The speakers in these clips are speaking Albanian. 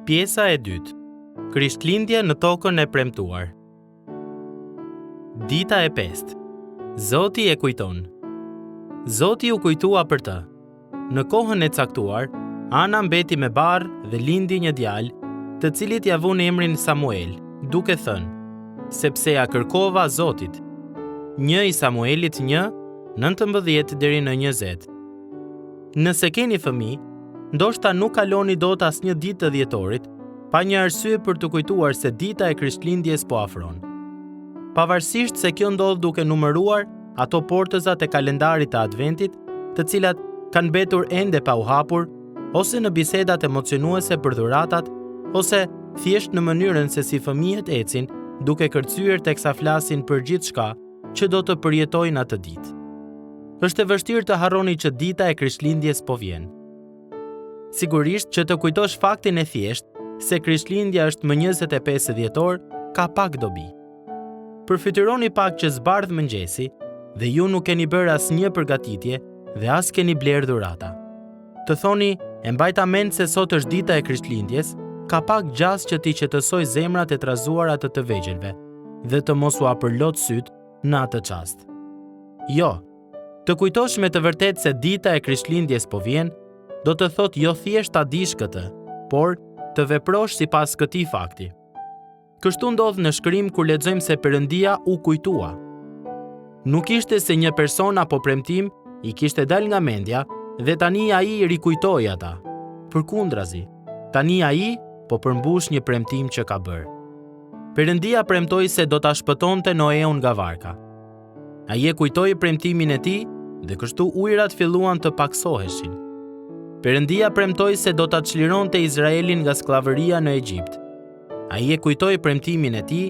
Pjesa e dytë. Krishtlindje në tokën e premtuar. Dita e 5. Zoti e kujton. Zoti u kujtua për të. Në kohën e caktuar, Ana mbeti me barr dhe lindi një djalë, të cilit ja vun emrin Samuel, duke thënë: sepse ja kërkova Zotit. 1 i Samuelit 1:19 deri në 20. Nëse keni fëmijë, ndoshta nuk kaloni dot asnjë ditë të dhjetorit pa një arsye për të kujtuar se dita e Krishtlindjes po afron. Pavarësisht se kjo ndodh duke numëruar ato portëzat e kalendarit të Adventit, të cilat kanë mbetur ende pa u hapur, ose në bisedat emocionuese për dhuratat, ose thjesht në mënyrën se si fëmijët ecin duke kërcyer teksa flasin për gjithçka që do të përjetojnë atë ditë. Është e vështirë të harroni që dita e Krishtlindjes po vjen. Sigurisht që të kujtosh faktin e thjeshtë se Krishtlindja është më 25 dhjetor ka pak dobi. Përfytyroni pak që zbardh mëngjesi dhe ju nuk keni bërë asnjë përgatitje dhe as keni blerë dhurata. Të thoni, e mbajta mend se sot është dita e Krishtlindjes, ka pak gjas që t'i qetësoj zemrat e trazuara të vegjelve dhe të mos u apërlot syt në atë çast. Jo, të kujtosh me të vërtet se dita e Krishtlindjes po vjen, do të thot jo thjesht ta dish këtë, por të veprosh sipas këtij fakti. Kështu ndodh në shkrim kur lexojmë se Perëndia u kujtua. Nuk ishte se një person apo premtim i kishte dal nga mendja dhe tani ai i rikujtoi ata. Përkundrazi, tani ai po përmbush një premtim që ka bërë. Perëndia premtoi se do ta shpëtonte Noeun nga varka. Ai e kujtoi premtimin e tij dhe kështu ujërat filluan të paksoheshin. Perëndia premtoi se do ta çlironte Izraelin nga skllavëria në Egjipt. Ai e kujtoi premtimin e tij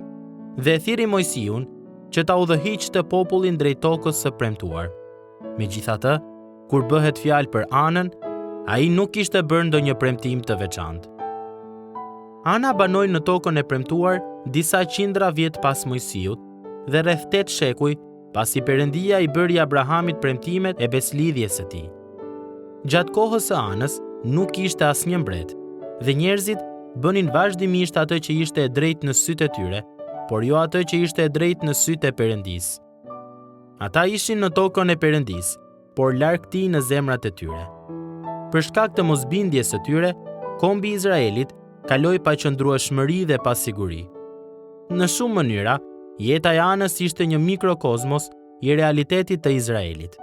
dhe e thirri Mojsiun që ta udhëhiqte popullin drejt tokës së premtuar. Megjithatë, kur bëhet fjalë për Anën, ai nuk kishte bërë ndonjë premtim të veçantë. Ana banoi në tokën e premtuar disa qindra vjet pas Mojsiut dhe rreth 8 shekuj pasi Perëndia i bëri Abrahamit premtimet e beslidhjes së tij. Gjatë kohës së Anës nuk ishte asnjë mbret dhe njerëzit bënin vazhdimisht atë që ishte e drejtë në sytë e tyre, por jo atë që ishte e drejtë në sytë e Perëndisë. Ata ishin në tokën e Perëndisë, por larg tij në zemrat e tyre. Për shkak të mosbindjes së tyre, kombi i Izraelit kaloi pa qëndrueshmëri dhe pa siguri. Në shumë mënyra, jeta e Anës ishte një mikrokozmos i realitetit të Izraelit.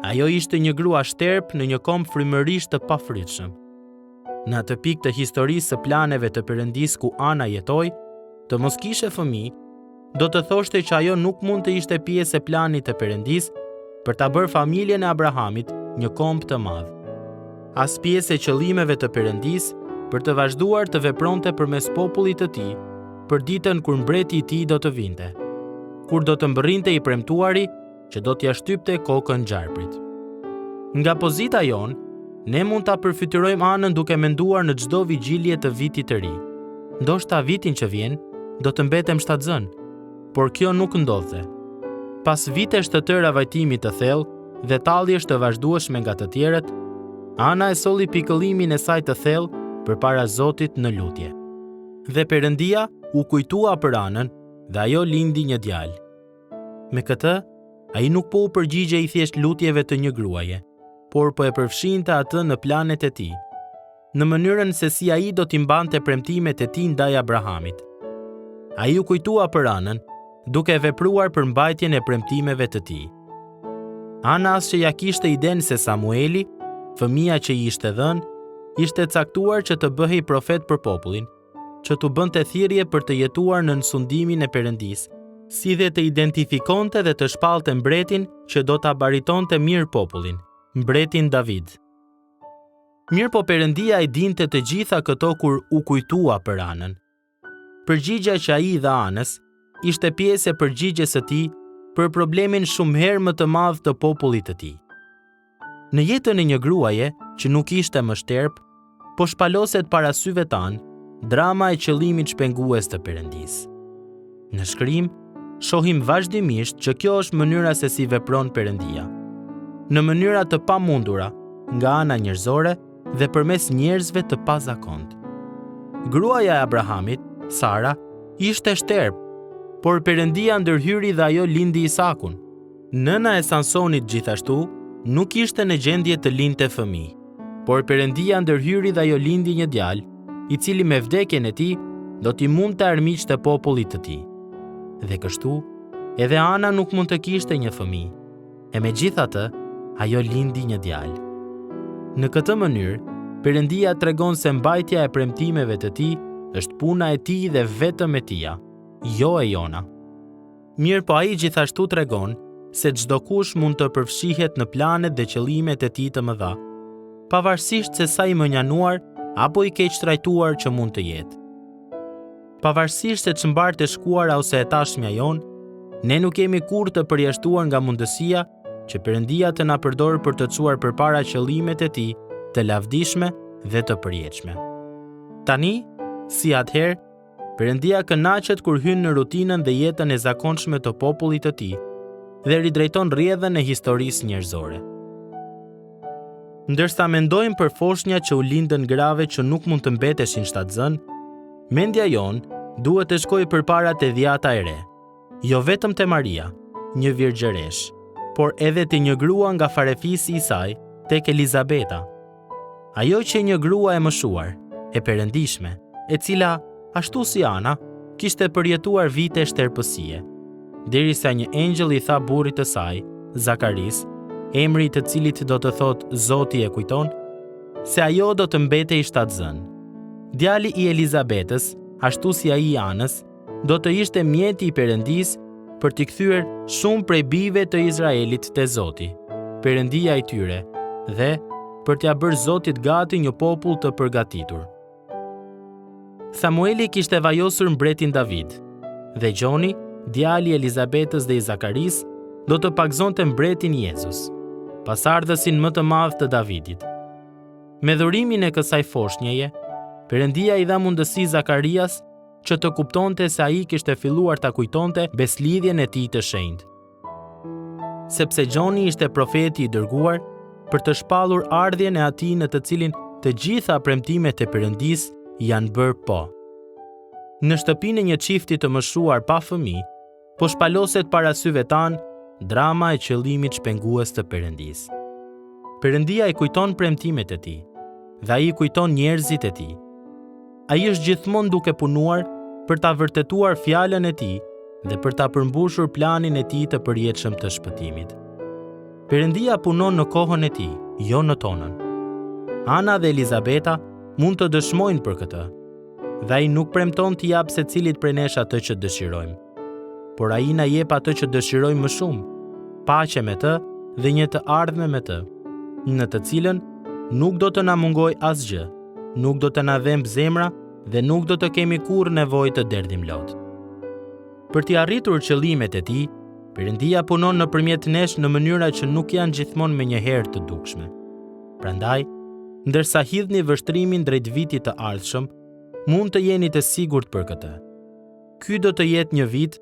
Ajo ishte një grua shterp në një komb frymërisht të pafrytshëm. Në atë pikë të historisë së planeve të Perëndisë ku Ana jetoi, të mos kishte fëmijë, do të thoshte që ajo nuk mund të ishte pjesë e planit të Perëndisë për ta bërë familjen e Abrahamit një komb të madh. As pjesë e qëllimeve të Perëndisë për të vazhduar të vepronte përmes popullit të tij për ditën kur mbreti i tij do të vinte, kur do të mbërrinte i premtuari që do t'ja shtypte kokën gjarprit. Nga pozita jon, ne mund ta përfytyrojmë Anën duke menduar në çdo vigjilje të vitit të ri. Ndoshta vitin që vjen do të mbetem shtatzën, por kjo nuk ndodhte. Pas vitesh të tëra vajtimi të thellë dhe talljesh të vazhdueshme nga të tjerët, Ana e solli pikëllimin e saj të thellë përpara Zotit në lutje. Dhe Perëndia u kujtua për Anën dhe ajo lindi një djalë. Me këtë, ai nuk po u përgjigje i thjesht lutjeve të një gruaje, por po e përfshinte atë në planet e tij, në mënyrën se si ai do t'i mbante premtimet e tij ndaj Abrahamit. Ai u kujtua për Anën, duke vepruar për mbajtjen e premtimeve të tij. Ana as që ja kishte idenë se Samueli, fëmia që i ishte dhënë, ishte caktuar që të bëhej profet për popullin, që t'u bënte thirrje për të jetuar në sundimin e Perëndisë, si dhe të identifikonte dhe të shpallte mbretin që do ta baritonte mirë popullin, mbretin David. Mirë po Perëndia i dinte të gjitha këto kur u kujtua për Anën. Përgjigja që ai i dha Anës ishte pjesë e përgjigjes së tij për problemin shumë herë më të madh të popullit të tij. Në jetën e një gruaje që nuk ishte më shterp, po shpaloset para syve tanë drama e qëllimit shpengues të Perëndisë. Në shkrim, shohim vazhdimisht që kjo është mënyra se si vepron Perëndia. Në mënyra të pamundura, nga ana njerëzore dhe përmes njerëzve të pazakont. Gruaja e Abrahamit, Sara, ishte shterp, por Perëndia ndërhyri dhe ajo lindi Isakun. Nëna e Sansonit gjithashtu nuk ishte në gjendje të lindte fëmijë, por Perëndia ndërhyri dhe ajo lindi një djalë, i cili me vdekjen e tij do t'i mund të armiqte popullit të tij. Dhe kështu, edhe Ana nuk mund të kishte një fëmijë, e megjithatë, ajo lindi një djalë. Në këtë mënyrë, Perëndia tregon se mbajtja e premtimeve të tij është puna e tij dhe vetëm e tija, jo e jona. Mirë po ai gjithashtu tregon se çdo kush mund të përfshihet në planet dhe qëllimet e tij të mëdha, pavarësisht se sa i mënjanuar apo i keq trajtuar që mund të jetë. Pavarësisht se ç'mbart e shkuara ose e tashmja jon, ne nuk jemi kurrë të përjashtuar nga mundësia që Perëndia të na përdorë për të çuar përpara qëllimet e tij të lavdishme dhe të përjetshme. Tani, si atëherë, Perëndia kënaqet kur hyn në rutinën dhe jetën e zakonshme të popullit të tij dhe ridrejton rrjedhën e historisë njerëzore. Ndërsa mendojmë për foshnja që u lindën grave që nuk mund të mbeteshin shtatzën, mendja jon duhet të shkojë përpara te dhjata e re, jo vetëm te Maria, një virgjëresh, por edhe te një grua nga farefisi i saj, tek Elizabeta. Ajo që një grua e mëshuar, e perëndishme, e cila, ashtu si Ana, kishte përjetuar vite shterpësie, derisa një engjëll i tha burrit të saj, Zakaris, emri i të cilit do të thotë Zoti e kujton, se ajo do të mbetej shtatzën. Djali i Elizabetës, ashtu si ai i Anës, do të ishte mjeti i Perëndisë për t'i kthyer shumë prej bijve të Izraelit te Zoti, Perëndia i tyre, dhe për t'ia bërë Zotit gati një popull të përgatitur. Samueli kishte vajosur mbretin David, dhe Gjoni, djali i Elizabetës dhe i Zakaris, do të pagëzonte mbretin Jezus, pasardhësin më të madh të Davidit. Me dhurimin e kësaj foshnjeje, Perëndia i dha mundësi Zakarias që të kuptonte se ai kishte filluar ta kujtonte beslidhjen e tij të shenjtë. Sepse Gjoni ishte profeti i dërguar për të shpallur ardhjen e atij në të cilin të gjitha premtimet e Perëndisë janë bërë po. Në shtëpinë e një çifti të mëshuar pa fëmijë, po shpaloset para syve tan drama e qëllimit shpengues të Perëndisë. Perëndia i kujton premtimet e tij, dhe ai kujton njerëzit e tij. Ai është gjithmonë duke punuar për ta vërtetuar fjalën e tij dhe për ta përmbushur planin e tij të përjetshëm të shpëtimit. Perëndia punon në kohën e tij, jo në tonën. Ana dhe Elizabeta mund të dëshmojnë për këtë, dhe ai nuk premton t'i jap secilit prej nesh atë që dëshirojmë, por ai na jep atë që dëshirojmë më shumë, paqe me të dhe një të ardhme me të, në të cilën nuk do të na mungoj asgjë, nuk do të na dhembë zemra dhe nuk do të kemi kurrë nevojë të derdhim lot. Për t'i arritur qëllimet e tij, Perëndia punon nëpërmjet nesh në mënyra që nuk janë gjithmonë menjëherë të dukshme. Prandaj, ndërsa hidhni vështrimin drejt vitit të ardhshëm, mund të jeni të sigurt për këtë. Ky do të jetë një vit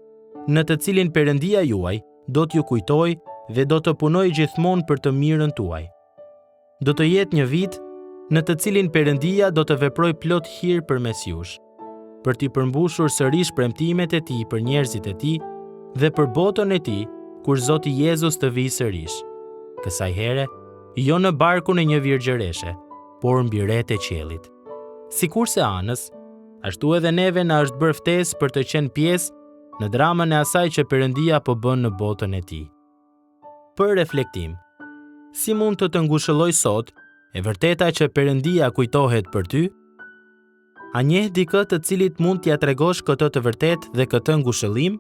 në të cilin Perëndia juaj do t'ju kujtojë dhe do të punojë gjithmonë për të mirën tuaj. Do të jetë një vit në të cilin Perëndia do të veprojë plot hir përmes jush, për t'i përmbushur sërish premtimet e tij për njerëzit e tij dhe për botën e tij kur Zoti Jezus të vijë sërish. Kësaj here, jo në barkun e një virgjëreshe, por mbi rret e qiellit. Sikurse Anës, ashtu edhe neve na është bërë ftesë për të qenë pjesë në dramën e asaj që Perëndia po bën në botën e tij. Për reflektim, si mund të ngushëlloj sot e vërteta që Perëndia kujtohet për ty? A njeh dikë të cilit mund t'ia tregosh këtë të vërtetë dhe këtë ngushëllim?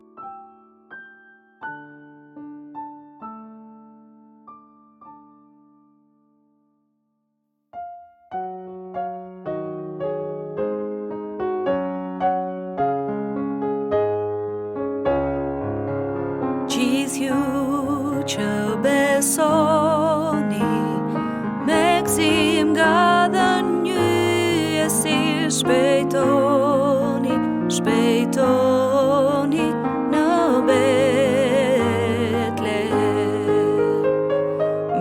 Gjithë ju që besoni, me gëzim nga dhënjësi shpejtoni, shpejtoni në Betlehem.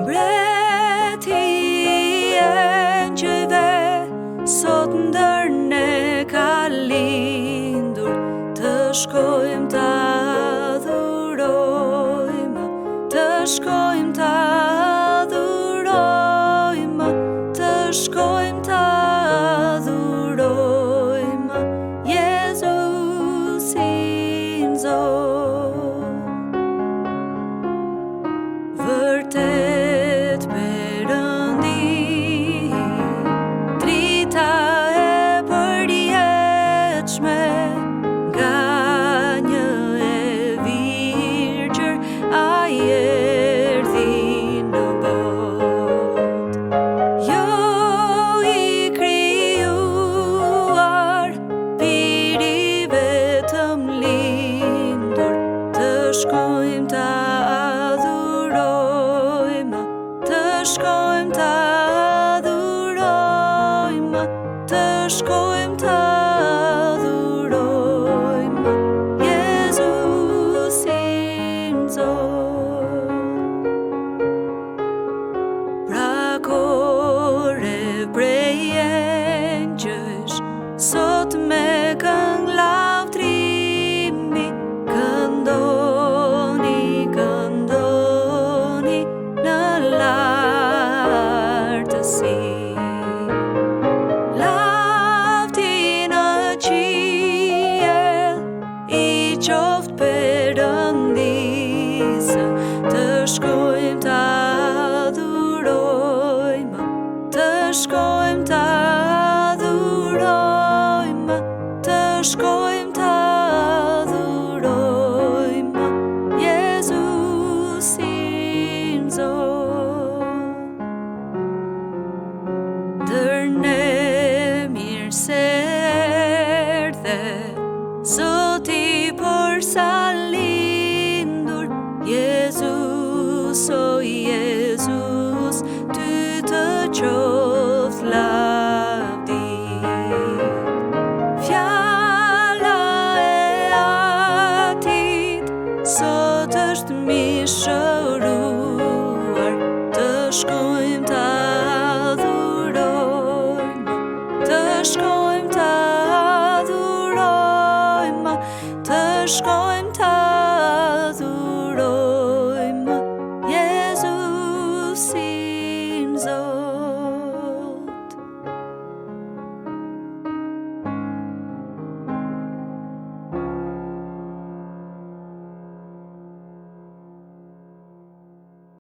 Mbreti i engjëjve sot ndër ne ka shkojmë të adhurojmë, të shkojmë të adhurojmë, të shkojmë të adhurojmë Jezusin Zot. Vërtet Perëndi, drita e përjetshme, nga një e virgjër ai erdhi në botë. Jo i krijuar, biri vetëm lindur, të shkojmë të adhurojmë, të shkojmë të adhurojmë, të shkojmë të adhurojmë Jezusin Zot. Brakore prej engjësh, sot me këngë lavdrimi, këndoni, këndoni në lartësi. Lavdi në qiell i qoftë Perëndisë, të shkojmë të adhurojmë, të shkojmë të adhurojmë, të shkojmë të adhurojmë Jezusin Zot. Ndër ne mirë se erdhe Zoti për sa lindur, Jezus, o Jezus, ty të qoftë lavdi. Fjala e Atit sot është mishëruar, të shkojmë të